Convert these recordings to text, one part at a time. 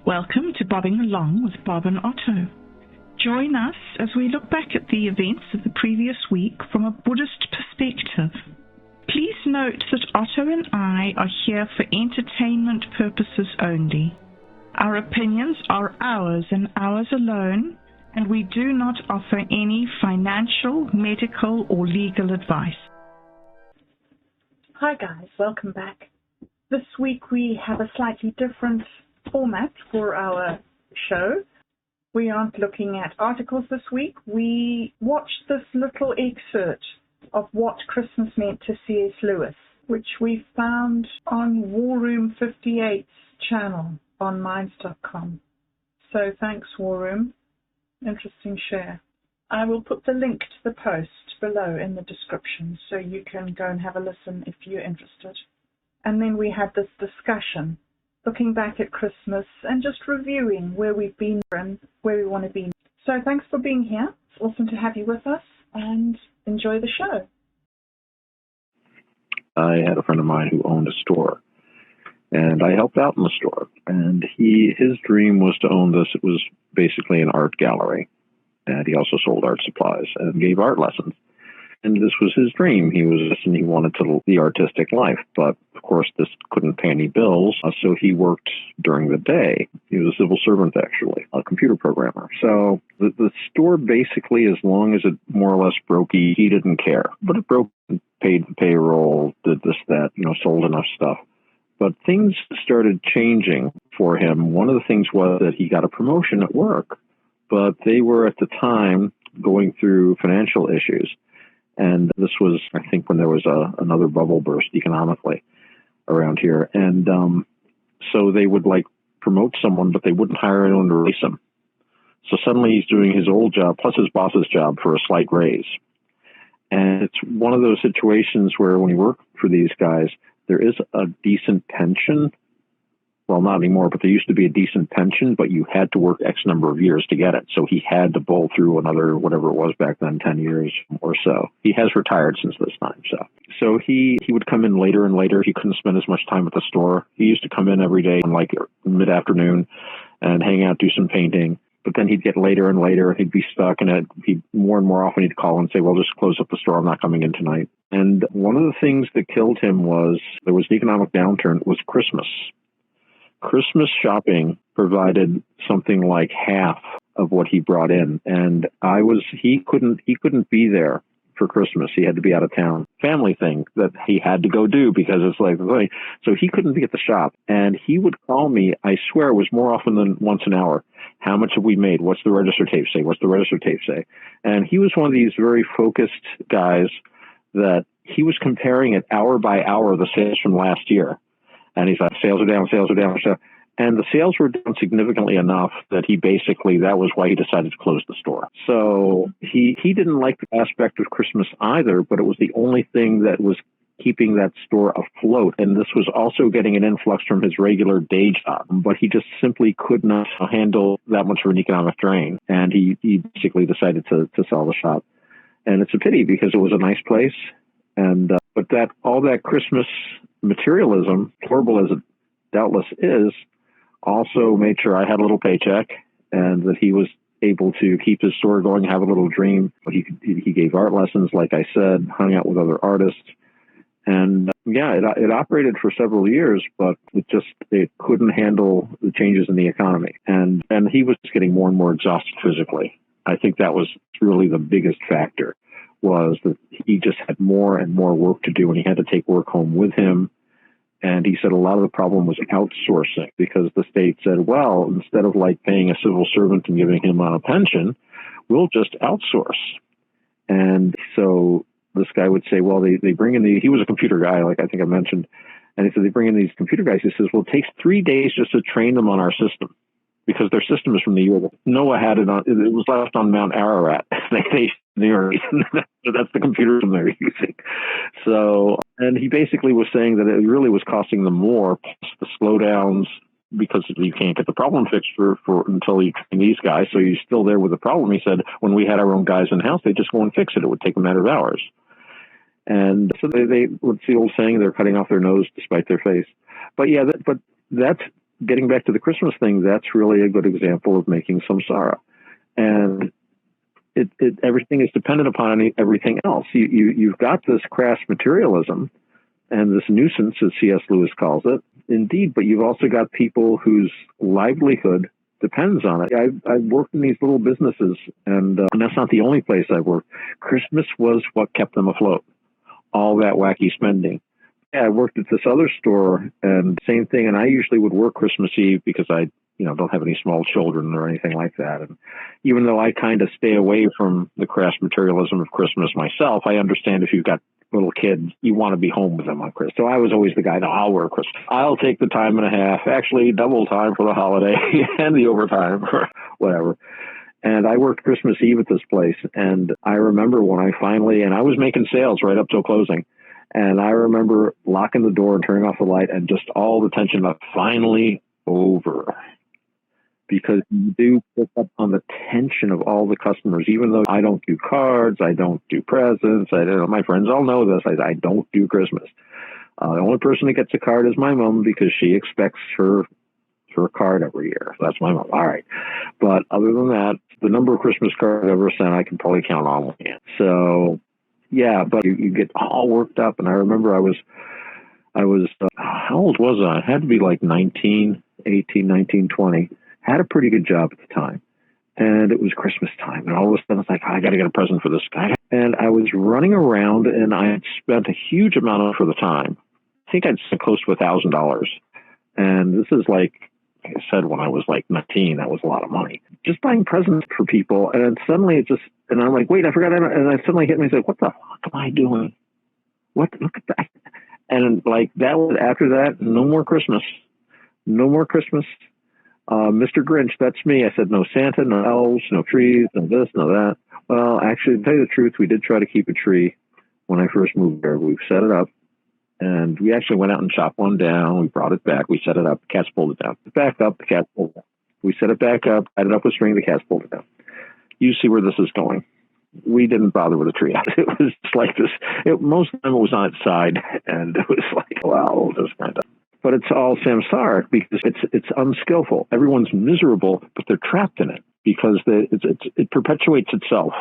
Welcome to Bobbing Along with Bob and Otto. Join us as we look back at the events of the previous week from a Buddhist perspective. Please note that Otto and I are here for entertainment purposes only. Our opinions are ours and ours alone, and we do not offer any financial, medical, or legal advice. Hi guys, welcome back. This week we have a slightly different format for our show. We aren't looking at articles this week. We watched this little excerpt of What Christmas Meant to C.S. Lewis, which we found on War Room 58's channel on Minds.com. So thanks, War Room. Interesting share. I will put the link to the post below in the description so you can go and have a listen if you're interested. And then we had this discussion, looking back at Christmas and just reviewing where we've been and where we want to be. So thanks for being here. It's awesome to have you with us, and enjoy the show. I had a friend of mine who owned a store, and I helped out in the store. And his dream was to own this. It was basically an art gallery, and he also sold art supplies and gave art lessons. And this was his dream. He wanted to live the artistic life, but of course this couldn't pay any bills, so he worked during the day. He was a civil servant, actually, a computer programmer. So the store basically, as long as it more or less broke, he didn't care. But it broke, paid the payroll, did this, that, sold enough stuff. But things started changing for him. One of the things was that he got a promotion at work, but they were at the time going through financial issues. And this was, I think, when there was another bubble burst economically around here. And so they would promote someone, but they wouldn't hire anyone to replace him. So suddenly he's doing his old job plus his boss's job for a slight raise. And it's one of those situations where when you work for these guys, there is a decent pension. Well, not anymore, but there used to be a decent pension, but you had to work X number of years to get it. So he had to bowl through another, whatever it was back then, 10 years or so. He has retired since this time. So he would come in later and later. He couldn't spend as much time at the store. He used to come in every day in mid-afternoon and hang out, do some painting. But then he'd get later and later, and he'd be stuck, and he'd more and more often he'd call and say, well, just close up the store. I'm not coming in tonight. And one of the things that killed him was there was an economic downturn. It was Christmas. Christmas shopping provided something like half of what he brought in. And he couldn't be there for Christmas. He had to be out of town. Family thing that he had to go do because it's so he couldn't be at the shop. And he would call me, I swear it was more often than once an hour. How much have we made? What's the register tape say? What's the register tape say? And he was one of these very focused guys that he was comparing it hour by hour, the sales from last year. And he thought sales are down. And the sales were down significantly enough that that was why he decided to close the store. So he didn't like the aspect of Christmas either, but it was the only thing that was keeping that store afloat. And this was also getting an influx from his regular day job, but he just simply could not handle that much of an economic drain. And he basically decided to sell the shop. And it's a pity because it was a nice place. And but all that Christmas materialism, horrible as it doubtless is, also made sure I had a little paycheck and that he was able to keep his store going, have a little dream. He gave art lessons, like I said, hung out with other artists. And it operated for several years, but it couldn't handle the changes in the economy. And he was getting more and more exhausted physically. I think that was really the biggest factor, was that he just had more and more work to do, and he had to take work home with him. And he said a lot of the problem was outsourcing, because the state said, well, instead of paying a civil servant and giving him a pension, we'll just outsource. And so this guy would say, well, they bring in he was a computer guy, like I think I mentioned. And he said, they bring in these computer guys. He says, well, it takes 3 days just to train them on our system, because their system is from the year that Noah had it on. It was left on Mount Ararat. That's the computer they're using. So, and he basically was saying that it really was costing them more, plus the slowdowns, because you can't get the problem fixed for until you train these guys. So you're still there with the problem. He said, when we had our own guys in house, they just go and fix it. It would take a matter of hours. And so they what's the old saying? They're cutting off their nose to spite their face. But yeah, that's getting back to the Christmas thing, that's really a good example of making samsara. And everything is dependent upon everything else. You've got this crass materialism and this nuisance, as C.S. Lewis calls it, indeed, but you've also got people whose livelihood depends on it. I've worked in these little businesses, and that's not the only place I've worked. Christmas was what kept them afloat, all that wacky spending. Yeah, I worked at this other store, and same thing, and I usually would work Christmas Eve because I don't have any small children or anything like that. And even though I kind of stay away from the crass materialism of Christmas myself, I understand if you've got little kids, you want to be home with them on Christmas. So I was always the guy, no, I'll work Christmas. I'll take the time and a half, actually double time for the holiday and the overtime or whatever. And I worked Christmas Eve at this place. And I remember when I was making sales right up till closing. And I remember locking the door and turning off the light and just all the tension about finally over. Because you do pick up on the tension of all the customers, even though I don't do cards, I don't do presents. My friends all know this. I don't do Christmas. The only person that gets a card is my mom because she expects her card every year. So that's my mom. All right. But other than that, the number of Christmas cards I've ever sent, I can probably count on one hand. So, yeah, but you get all worked up. And I remember I was how old was I? I had to be like 19, 20. Had a pretty good job at the time. And it was Christmas time. And all of a sudden, it's like, I got to get a present for this guy. And I was running around, and I had spent a huge amount of it for the time. I think I'd spent close to $1,000. And this is like I said, when I was like 19, that was a lot of money. Just buying presents for people. And then suddenly and I'm like, wait, I forgot. And I suddenly hit me and said, what the fuck am I doing? Look at that. And like that was after that, no more Christmas. No more Christmas. Mr. Grinch, that's me. I said, no Santa, no elves, no trees, no this, no that. Well, actually, to tell you the truth, we did try to keep a tree when I first moved there. We've set it up, and we actually went out and chopped one down. We brought it back. We set it up. The cats pulled it down. Back up. The cats pulled it down. We set it back up, tied it up with string. The cats pulled it down. You see where this is going. We didn't bother with the tree. It was just like this. Most of the time it was on its side, and it was like, wow, just kind of. But it's all samsaric because it's unskillful. Everyone's miserable, but they're trapped in it because it perpetuates itself.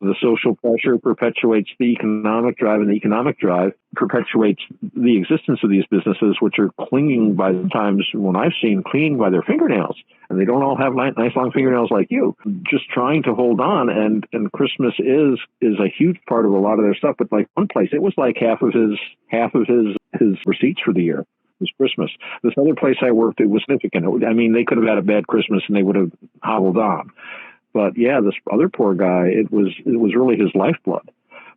The social pressure perpetuates the economic drive, and the economic drive perpetuates the existence of these businesses, which are clinging by the times when I've seen clinging by their fingernails. And they don't all have nice long fingernails like you, just trying to hold on. And Christmas is a huge part of a lot of their stuff. But like one place, it was like half of his receipts for the year was Christmas. This other place I worked, it was significant. I mean, they could have had a bad Christmas and they would have hobbled on. But yeah, this other poor guy, it was really his lifeblood.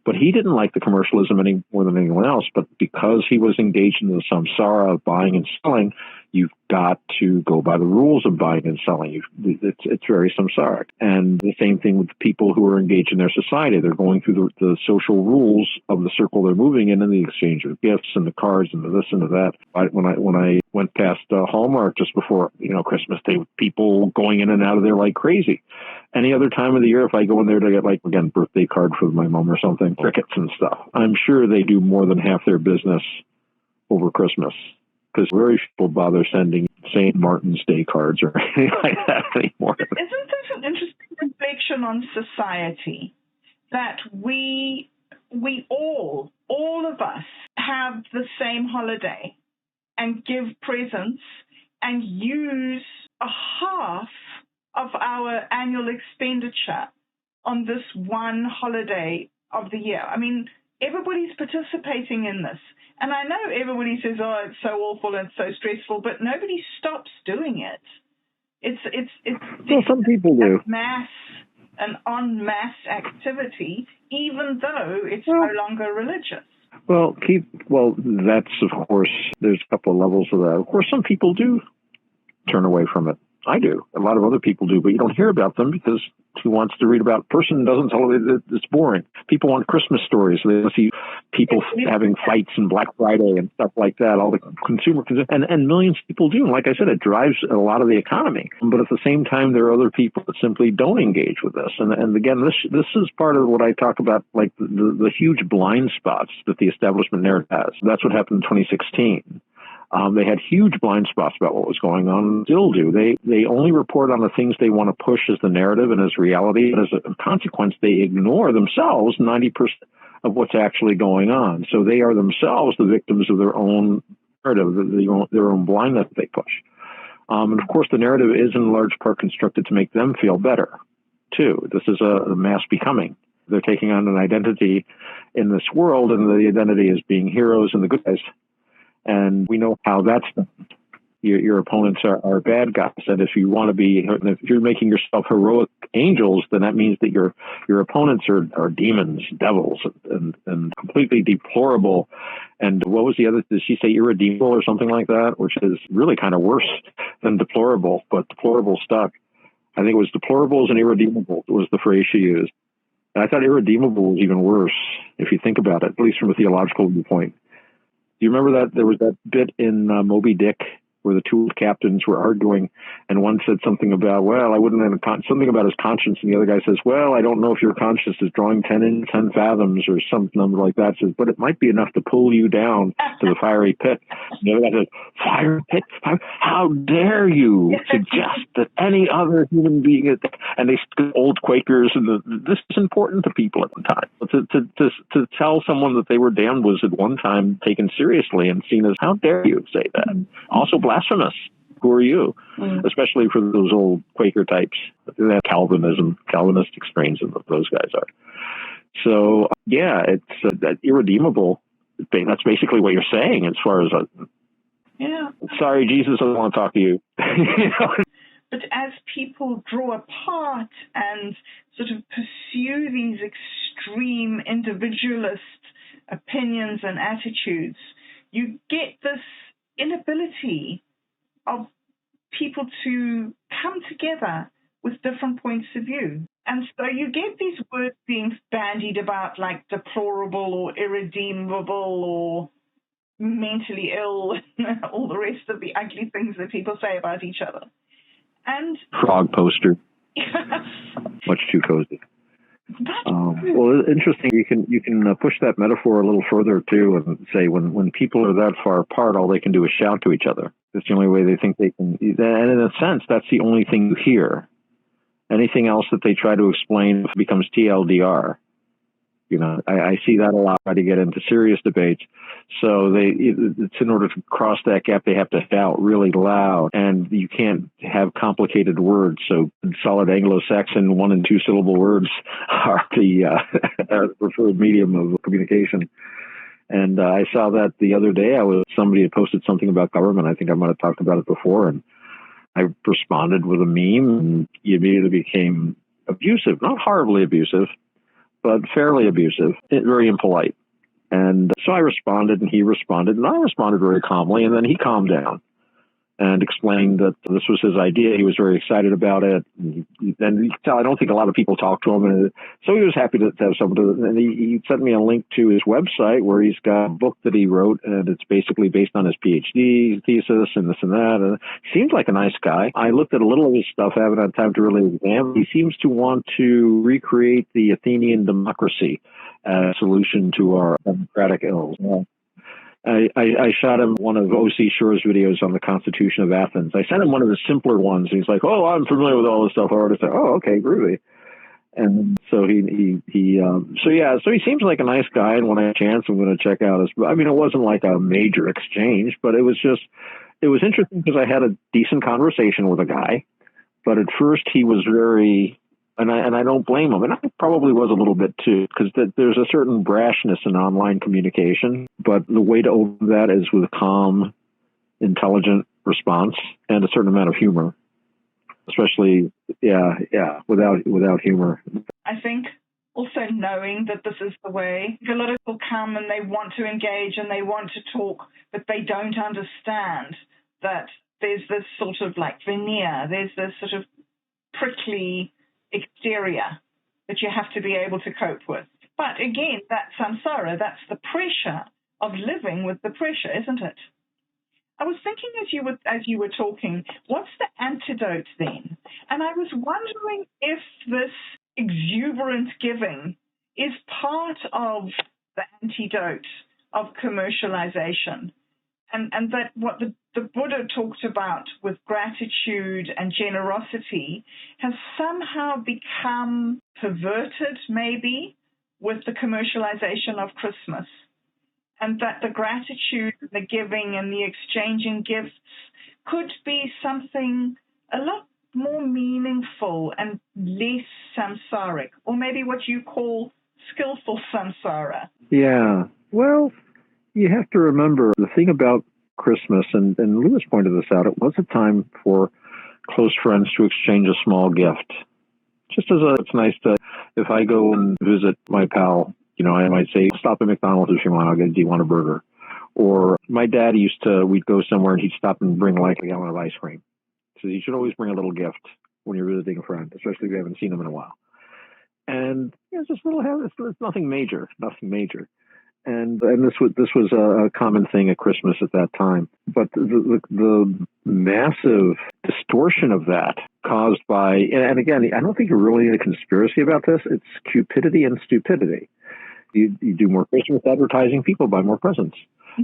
But he didn't like the commercialism any more than anyone else. But because he was engaged in the samsara of buying and selling, you've got to go by the rules of buying and selling. It's very samsaric. And the same thing with the people who are engaged in their society. They're going through the social rules of the circle they're moving in, and the exchange of gifts and the cards and the this and the that. When I went past Hallmark just before Christmas, people going in and out of there like crazy. Any other time of the year, if I go in there to get, like, again, birthday card for my mom or something, crickets and stuff, I'm sure they do more than half their business over Christmas because very few bother sending St. Martin's Day cards or anything like that anymore. Isn't this an interesting reflection on society that we all of us have the same holiday and give presents and use a half of our annual expenditure on this one holiday of the year? I mean, everybody's participating in this. And I know everybody says, oh, it's so awful and it's so stressful, but nobody stops doing it. It's some people do. An en masse activity, even though it's no longer religious. Well, that's, of course, there's a couple of levels of that. Of course, some people do turn away from it. I do. A lot of other people do, but you don't hear about them because who wants to read about person doesn't tell it. It's boring. People want Christmas stories. They see people having fights and Black Friday and stuff like that. All the and millions of people do. And like I said, it drives a lot of the economy. But at the same time, there are other people that simply don't engage with this. And again, this is part of what I talk about, like the huge blind spots that the establishment narrative has. That's what happened in 2016. They had huge blind spots about what was going on, and still do. They only report on the things they want to push as the narrative and as reality, and as a consequence, they ignore themselves 90% of what's actually going on. So they are themselves the victims of their own narrative, their own blindness that they push. And of course, the narrative is in large part constructed to make them feel better, too. This is a mass becoming. They're taking on an identity in this world, and the identity is being heroes and the good guys. And we know how that's done. Your opponents are bad guys, and if you want to be, if you're making yourself heroic angels, then that means that your opponents are demons, devils, and completely deplorable. And what was the other? Did she say irredeemable or something like that? Which is really kind of worse than deplorable, but deplorable stuck. I think it was deplorables and irredeemable was the phrase she used. And I thought irredeemable was even worse if you think about it, at least from a theological viewpoint. Do you remember that there was that bit in Moby Dick where the two captains were arguing, and one said something about, well, I wouldn't have something about his conscience, and the other guy says, well, I don't know if your conscience is drawing 10 fathoms or some number like that. Says, but it might be enough to pull you down to the fiery pit. And the other guy says, fiery pit? How dare you suggest that any other human being? And they old Quakers, and this is important to people at the time. To tell someone that they were damned was at one time taken seriously and seen as, how dare you say that? Also blasphemous. Who are you? Especially for those old Quaker types. That Calvinistic strains of those guys are. So, yeah, it's that irredeemable. That's basically what you're saying as far as sorry, Jesus doesn't want to talk to you. But as people draw apart and sort of pursue these extreme individualist opinions and attitudes, you get this inability of people to come together with different points of view. And so you get these words being bandied about like deplorable or irredeemable or mentally ill, all the rest of the ugly things that people say about each other. And frog poster. Much too cozy. Well, interesting. You can push that metaphor a little further too, and say when people are that far apart, all they can do is shout to each other. That's the only way they think they can. And in a sense, that's the only thing you hear. Anything else that they try to explain becomes TLDR. You know, I see that a lot. Try to get into serious debates. So it's in order to cross that gap, they have to shout really loud, and you can't have complicated words. So solid Anglo-Saxon 1 and 2 syllable words are the preferred medium of communication. And I saw that the other day. Somebody had posted something about government. I think I might have talked about it before, and I responded with a meme, and he immediately became abusive, not horribly abusive, but fairly abusive, very impolite. And so I responded, and he responded, and I responded very calmly, and then he calmed down and explained that this was his idea. He was very excited about it. And you can tell, I don't think a lot of people talk to him. And so he was happy to have someone to, and he sent me a link to his website where he's got a book that he wrote, and it's basically based on his PhD thesis and this and that. And he seems like a nice guy. I looked at a little of his stuff. I haven't had time to really examine. He seems to want to recreate the Athenian democracy as a solution to our democratic ills. I shot him one of O.C. Schur's videos on the Constitution of Athens. I sent him one of the simpler ones. He's like, "Oh, I'm familiar with all this stuff." I already said, "Oh, okay, groovy." And so he seems like a nice guy. And when I have a chance, I'm going to check out his. I mean, it wasn't like a major exchange, but it was interesting because I had a decent conversation with a guy. But at first, he was very. And I don't blame him. And I probably was a little bit too, because there's a certain brashness in online communication. But the way to open that is with a calm, intelligent response and a certain amount of humor. Especially, without humor. I think also knowing that this is the way. A lot of people come and they want to engage and they want to talk, but they don't understand that there's this sort of like veneer. There's this sort of prickly exterior that you have to be able to cope with. But again, that's samsara, that's the pressure of living with the pressure, isn't it? I was thinking as you were talking, what's the antidote then? And I was wondering if this exuberant giving is part of the antidote of commercialization. and that what the Buddha talked about with gratitude and generosity has somehow become perverted, maybe, with the commercialization of Christmas. And that the gratitude, the giving, and the exchanging gifts could be something a lot more meaningful and less samsaric, or maybe what you call skillful samsara. Yeah. Well, you have to remember the thing about Christmas, and Lewis pointed this out, it was a time for close friends to exchange a small gift. Just as it's nice to, if I go and visit my pal, I might say, stop at McDonald's if you want. Do you want a burger? Or my dad we'd go somewhere and he'd stop and bring like a gallon of ice cream. So you should always bring a little gift when you're visiting a friend, especially if you haven't seen them in a while. And it's just it's nothing major. And this was a common thing at Christmas at that time. But the massive distortion of that caused by, and again, I don't think you're really in a conspiracy about this. It's cupidity and stupidity. You do more Christmas advertising, people buy more presents.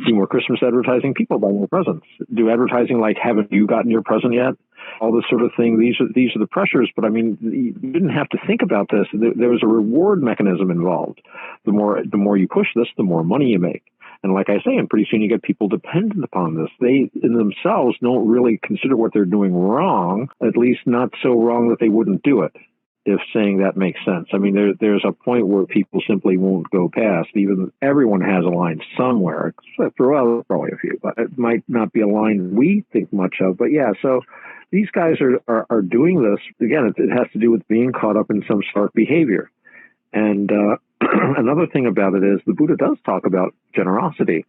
Do more Christmas advertising, people buy more presents. Do advertising like, haven't you gotten your present yet? All this sort of thing. These are the pressures. But I mean, you didn't have to think about this. There was a reward mechanism involved. The more you push this, the more money you make. And like I say, and pretty soon you get people dependent upon this. They in themselves don't really consider what they're doing wrong, at least not so wrong that they wouldn't do it. If saying that makes sense. I mean, there's a point where people simply won't go past. Even everyone has a line somewhere, except for probably a few, but it might not be a line we think much of. But yeah, so these guys are doing this. Again, it has to do with being caught up in some stark behavior. And another thing about it is the Buddha does talk about generosity.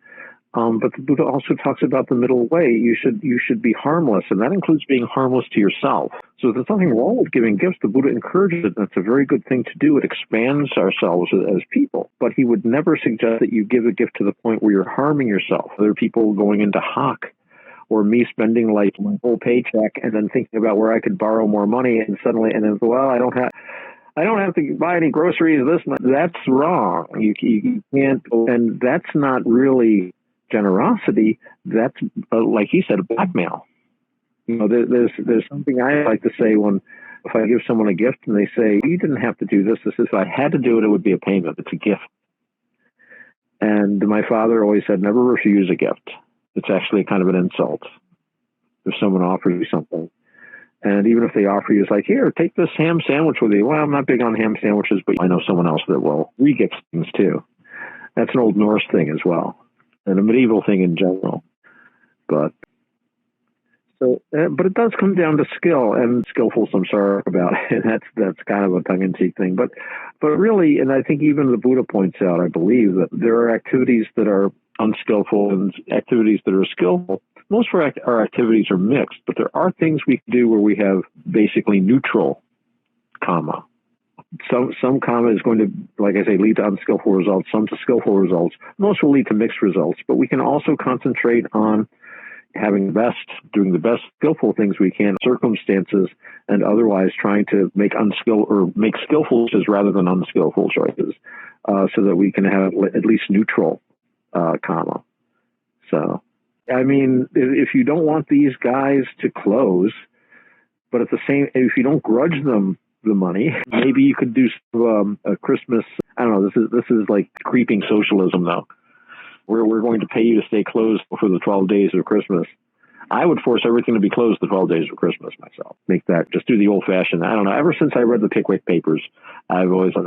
But the Buddha also talks about the middle way. You should be harmless, and that includes being harmless to yourself. So there's nothing wrong with giving gifts. The Buddha encourages it, and that's a very good thing to do. It expands ourselves as people. But he would never suggest that you give a gift to the point where you're harming yourself. There are people going into hock, or me spending like my whole paycheck and then thinking about where I could borrow more money, and then, well, I don't have to buy any groceries this month. That's wrong. You can't, and that's not really generosity. That's like he said, blackmail. There's something I like to say if I give someone a gift and they say, you didn't have to do this. If I had to do it, it would be a payment. It's a gift. And my father always said, never refuse a gift. It's actually kind of an insult if someone offers you something. And even if they offer you, it's like, here, take this ham sandwich with you. Well, I'm not big on ham sandwiches, but I know someone else that will re-gift things too. That's an old Norse thing as well, and a medieval thing in general. But it does come down to skill and skillful samsara about it. And that's kind of a tongue-in-cheek thing. But really, and I think even the Buddha points out, I believe, that there are activities that are unskillful and activities that are skillful. Most of our activities are mixed, but there are things we can do where we have basically neutral karma. Some karma is going to, like I say, lead to unskillful results, some to skillful results. Most will lead to mixed results, but we can also concentrate on doing the best skillful things we can, circumstances, and otherwise trying to make skillful choices rather than unskillful choices, so that we can have at least neutral karma. So, I mean, if you don't want these guys to close, but if you don't grudge them the money, maybe you could do a Christmas. I don't know. This is like creeping socialism, though. We're going to pay you to stay closed for the 12 days of Christmas. I would force everything to be closed the 12 days of Christmas myself. Just do the old-fashioned. I don't know. Ever since I read the Pickwick Papers, I've always thought,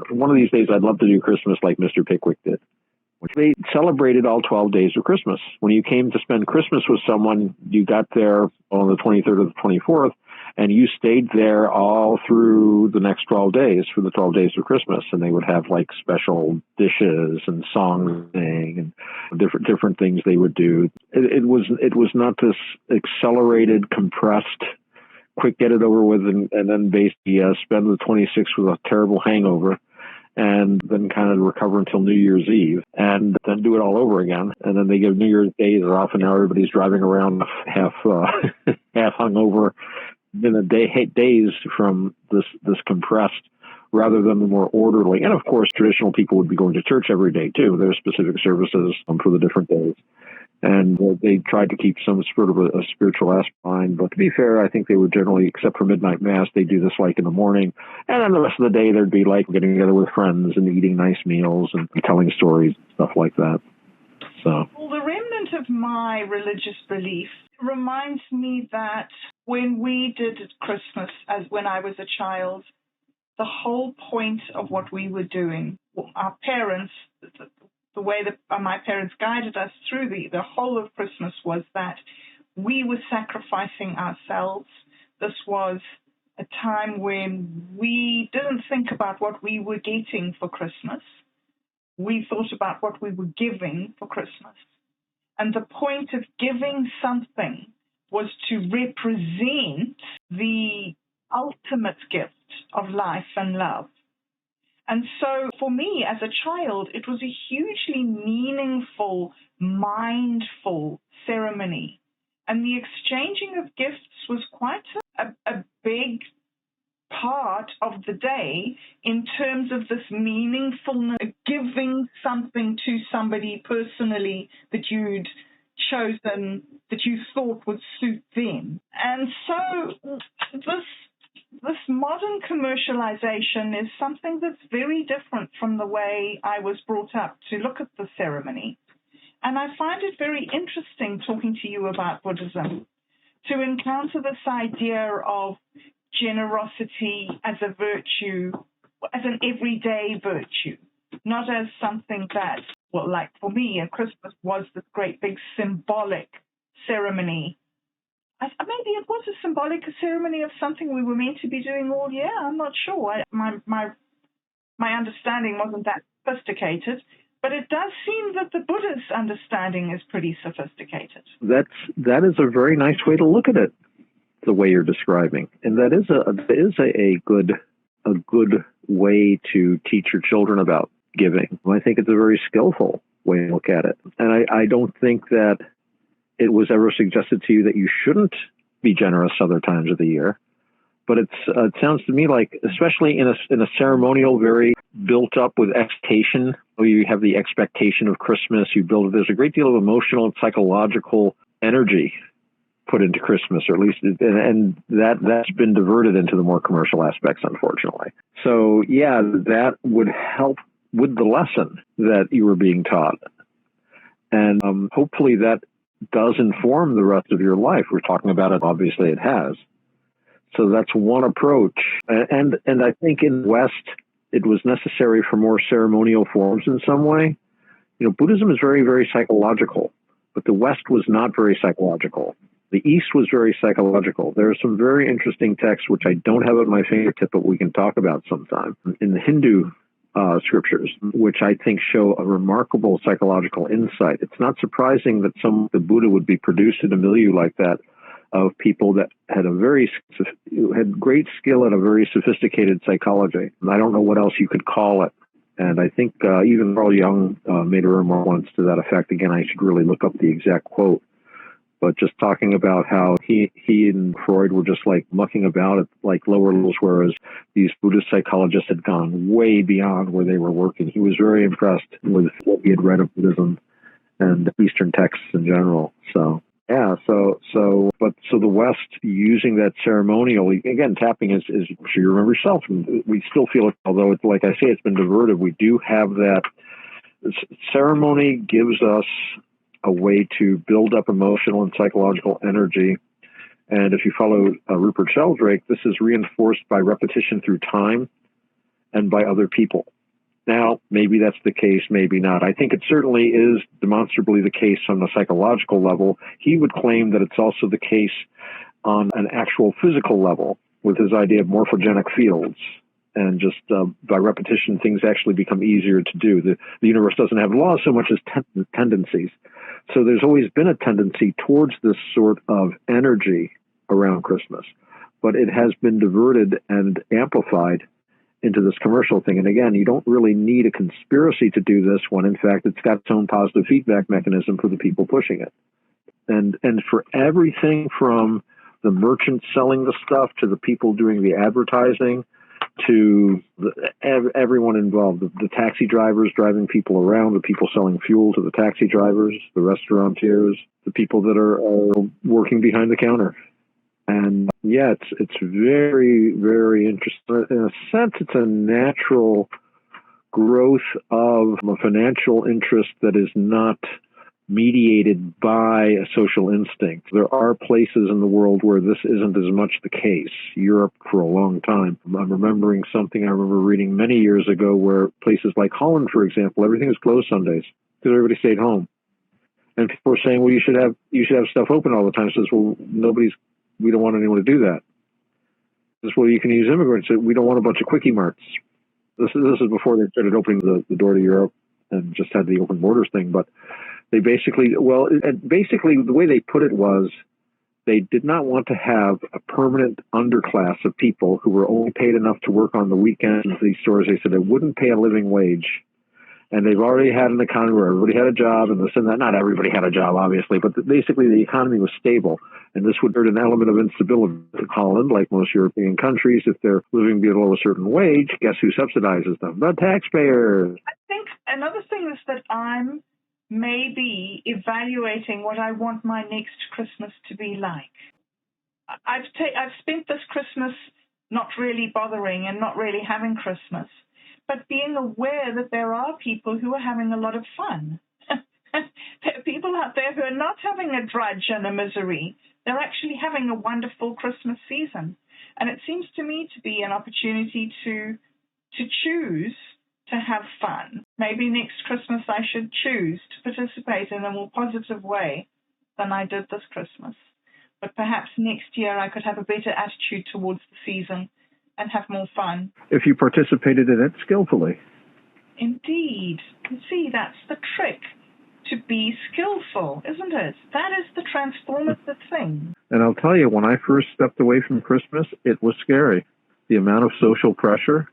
one of these days I'd love to do Christmas like Mr. Pickwick did. They celebrated all 12 days of Christmas. When you came to spend Christmas with someone, you got there on the 23rd or the 24th, and you stayed there all through the next 12 days for the 12 days of Christmas. And they would have like special dishes and songs and different things they would do. It was not this accelerated, compressed, quick get it over with, and then basically spend the 26th with a terrible hangover, and then kind of recover until New Year's Eve, and then do it all over again. And then they give New Year's Days off, and now everybody's driving around half hungover in the days from this compressed, rather than the more orderly. And of course, traditional people would be going to church every day too. There's specific services for the different days. And they tried to keep some sort of a spiritual aspect behind. But to be fair, I think they would generally, except for midnight mass, they do this like in the morning. And then the rest of the day, there'd be like getting together with friends and eating nice meals and telling stories, stuff like that. So, well, the remnant of my religious belief reminds me that when we did Christmas, as when I was a child, the whole point of what we were doing, our parents, the way that my parents guided us through the whole of Christmas was that we were sacrificing ourselves. This was a time when we didn't think about what we were getting for Christmas. We thought about what we were giving for Christmas. And the point of giving something was to represent the ultimate gift of life and love. And so for me as a child, it was a hugely meaningful, mindful ceremony. And the exchanging of gifts was quite a big part of the day in terms of this meaningfulness, giving something to somebody personally that you'd chosen, that you thought would suit them. And so this modern commercialization is something that's very different from the way I was brought up to look at the ceremony. And I find it very interesting talking to you about Buddhism, to encounter this idea of generosity as a virtue, as an everyday virtue, not as something that, well, like for me, Christmas was this great big symbolic ceremony. Maybe it was a symbolic ceremony of something we were meant to be doing all year. I'm not sure. My understanding wasn't that sophisticated, but it does seem that the Buddha's understanding is pretty sophisticated. That is a very nice way to look at it, the way you're describing, and that is a good way to teach your children about giving. I think it's a very skillful way to look at it, and I don't think that it was ever suggested to you that you shouldn't be generous other times of the year. But it sounds to me like, especially in a ceremonial, very built up with expectation, you have the expectation of Christmas, you build it. There's a great deal of emotional and psychological energy put into Christmas, or at least, and that's been diverted into the more commercial aspects, unfortunately. So yeah, that would help with the lesson that you were being taught. And hopefully that does inform the rest of your life. We're talking about it, obviously it has. So that's one approach. And I think in the West, it was necessary for more ceremonial forms in some way. You know, Buddhism is very, very psychological, but the West was not very psychological. The East was very psychological. There are some very interesting texts, which I don't have at my fingertip, but we can talk about sometime, in the Hindu scriptures, which I think show a remarkable psychological insight. It's not surprising that the Buddha would be produced in a milieu like that, of people that had great skill at a very sophisticated psychology. And I don't know what else you could call it. And I think even Carl Jung made a remark once to that effect. Again, I should really look up the exact quote. But just talking about how he and Freud were just like mucking about at like lower levels, whereas these Buddhist psychologists had gone way beyond where they were working. He was very impressed with what he had read of Buddhism and Eastern texts in general. So yeah, so the West using that ceremonially, again, tapping is I'm sure you remember yourself, and we still feel it, although it's, like I say, it's been diverted. We do have that. Ceremony gives us a way to build up emotional and psychological energy. And if you follow Rupert Sheldrake, this is reinforced by repetition through time and by other people. Now, maybe that's the case, maybe not. I think it certainly is demonstrably the case on the psychological level. He would claim that it's also the case on an actual physical level with his idea of morphogenic fields. And just by repetition, things actually become easier to do. The universe doesn't have laws so much as tendencies. So there's always been a tendency towards this sort of energy around Christmas. But it has been diverted and amplified into this commercial thing. And again, you don't really need a conspiracy to do this when, in fact, it's got its own positive feedback mechanism for the people pushing it. And for everything from the merchants selling the stuff to the people doing the advertising to everyone involved, the taxi drivers driving people around, the people selling fuel to the taxi drivers, the restaurateurs, the people that are working behind the counter. And yeah, it's very, very interesting. In a sense, it's a natural growth of a financial interest that is not mediated by a social instinct. There are places in the world where this isn't as much the case. Europe for a long time. I'm remembering something I remember reading many years ago where places like Holland, for example, everything is closed Sundays because everybody stayed home. And people were saying, well, you should have stuff open all the time. Says, well, we don't want anyone to do that. Says, well, you can use immigrants. We don't want a bunch of quickie marts. This is before they started opening the door to Europe and just had the open borders thing. But they basically the way they put it was they did not want to have a permanent underclass of people who were only paid enough to work on the weekends at these stores. They said they wouldn't pay a living wage. And they've already had an economy where everybody had a job and this and that. Not everybody had a job, obviously, but basically the economy was stable. And this would hurt an element of instability in Holland, like most European countries. If they're living below a certain wage, guess who subsidizes them? The taxpayers. I think another thing is that I'm maybe evaluating what I want my next Christmas to be like. I've spent this Christmas not really bothering and not really having Christmas, but being aware that there are people who are having a lot of fun. There are people out there who are not having a drudge and a misery. They're actually having a wonderful Christmas season. And it seems to me to be an opportunity to choose to have fun. Maybe next Christmas I should choose to participate in a more positive way than I did this Christmas. But perhaps next year I could have a better attitude towards the season and have more fun. If you participated in it skillfully. Indeed. You see, that's the trick. To be skillful, isn't it? That is the transformative thing. And I'll tell you, when I first stepped away from Christmas, it was scary. The amount of social pressure.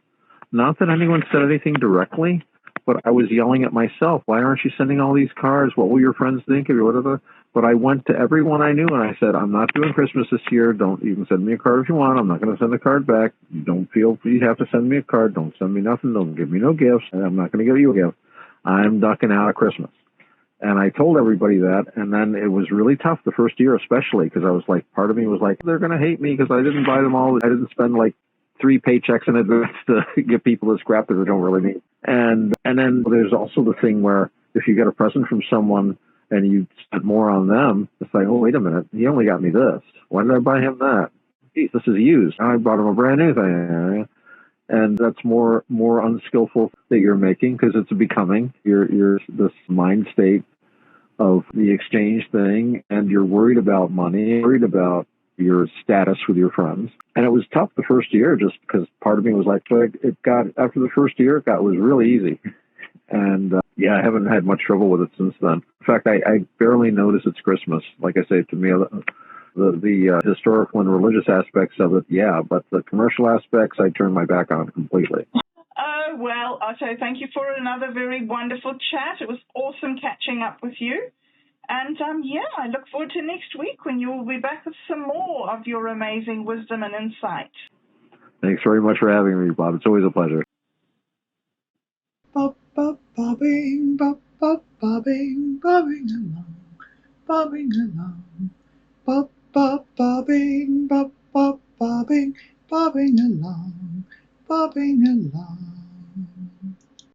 Not that anyone said anything directly, but I was yelling at myself. Why aren't you sending all these cards? What will your friends think of you? Whatever. But I went to everyone I knew and I said, I'm not doing Christmas this year. You can send me a card if you want. I'm not going to send the card back. You don't feel you have to send me a card. Don't send me nothing. Don't give me no gifts. And I'm not going to give you a gift. I'm ducking out of Christmas. And I told everybody that, and then it was really tough the first year, especially because I was like, part of me was like, they're going to hate me because I didn't buy them all. I didn't spend like 3 paychecks in advance to get people this crap that they don't really need. And then there's also the thing where if you get a present from someone and you spent more on them, it's like, oh, wait a minute, he only got me this. Why did I buy him that? Geez, this is used. I bought him a brand new thing. And that's more unskillful that you're making because it's becoming you're this mind state of the exchange thing, and you're worried about money, worried about your status with your friends. And it was tough the first year just because part of me was like, after the first year, it was really easy. And I haven't had much trouble with it since then. In fact, I barely notice it's Christmas. Like I say, to me, the historical and religious aspects of it, yeah, but the commercial aspects, I turn my back on completely. Oh, well, Otto, thank you for another very wonderful chat. It was awesome catching up with you. And, I look forward to next week when you will be back with some more of your amazing wisdom and insight. Thanks very much for having me, Bob. It's always a pleasure. Bobbing, bobbing along, bobbing along, bobbing, bobbing along, bobbing along.